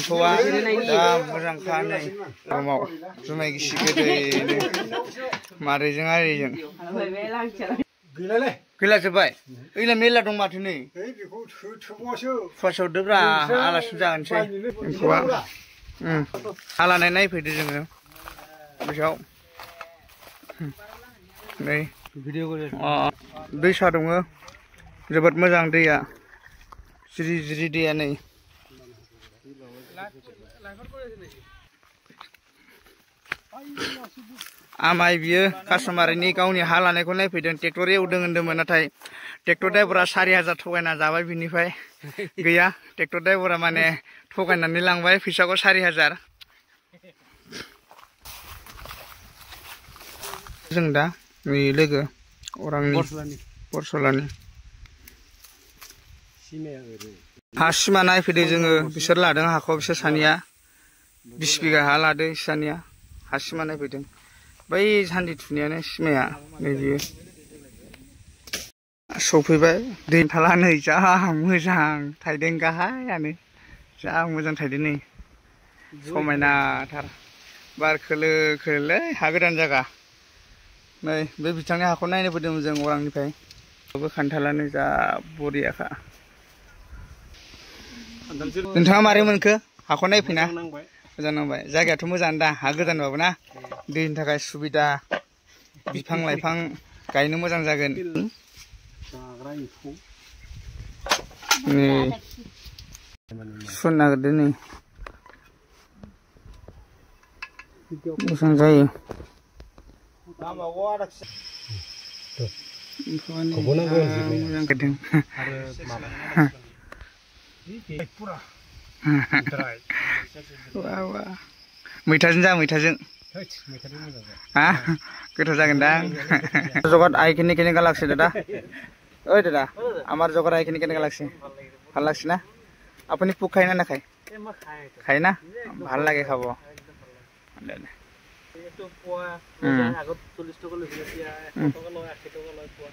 एम्फौआ दा मोजांखा नै गरमाव जुमाय गिसि गोदैनो मारैजों आरिजों गैला जोब्बाय ओइला मेरला दं माथो नै फुवासेयावदोब्रा आलासि जागोनसै एम्फौआ हालानाय नायफैदो जोङो बैसाव नै दैसा दङ जोबोद मोजां दैया जिरि जिरि दैया नै आमाय बियो कास्टमारनि गावनि हा लानायखौ नायफैदों ट्रेक्टर एवदों होनदोंमोन नाथाय ट्रेक्टर ड्राइभारा 4000 थगायना जाबाय बिनिफ्राय गैया ट्रेक्टर ड्राइभारा माने थगायनानै लांबाय फैसाखौ 4000 जों दा नै लोगो अरांनि बरसलानि हा सिमा नायफैदों जोङो बिसोर लादों हाखौ बिसोर सानैया 20 बिगा हा लादों सानैया हा सिमा नायफैदों बै सान्दि थुनायानो सिमाया नै बियो सफैबाय दै थाला नै जा मोजां थाइदों गाहायानो जा मोजां थाइदों नै समायनाथार बार खोलो खोलोलै हा गोदान जायगा नै बे बिथांनि हाखौ नायनो फैदोंमोन जों अरांनिफ्राय बे खान्थालानो जा बरियाखा नोंथाङा मारै मोनखो हाखौ नायफैना मोजां नांबाय जायगायाथ' मोजां दा हा गोदानबाबो ना दैनि थाखाय सुबिदा बिफां लाइफां गायनो मोजां जागोन नै सुनो नागिरदों नै मोजां जायो मैथाजों जा मैथाजों हा गोथाव जागोन दा जगत आई किने किने गैलाक्सी दादा ओए दादा आमार जगत आई किने किने गैलाक्सी ভাল লাগছে না আপনি পোক খায় না না খায় খায় না ভাল লাগে খাব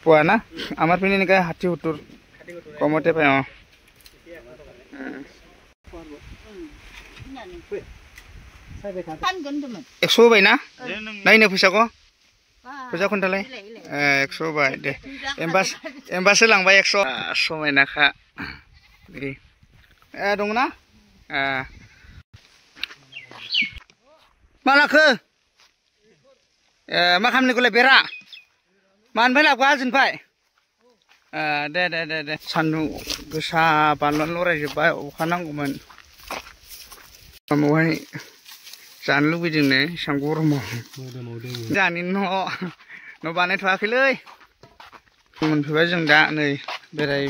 পোৱা না আমাৰ পিনে এনেকৈ 60-70 কমতে পায় 100 होबाय ना नायनो फैसाखौ फैसा खोन्थालाय 100 होबाय दे एम्बासो लांबाय 100 समायनाखा दङ ना मा लाखो मा खालामनायखौलाय बेरा मानिफ्राय लाबोआ हाजोनिफ्राय दे दे दे दे सान्दुं गोसा बानलुआनो लरायजोब्बाय अखा नांगौमोन मावहाय जानो लुबैदों नै एसां गरमाव जानि न' बानायथ'वाखैलै मोनफैबाय जों दा नै बेराय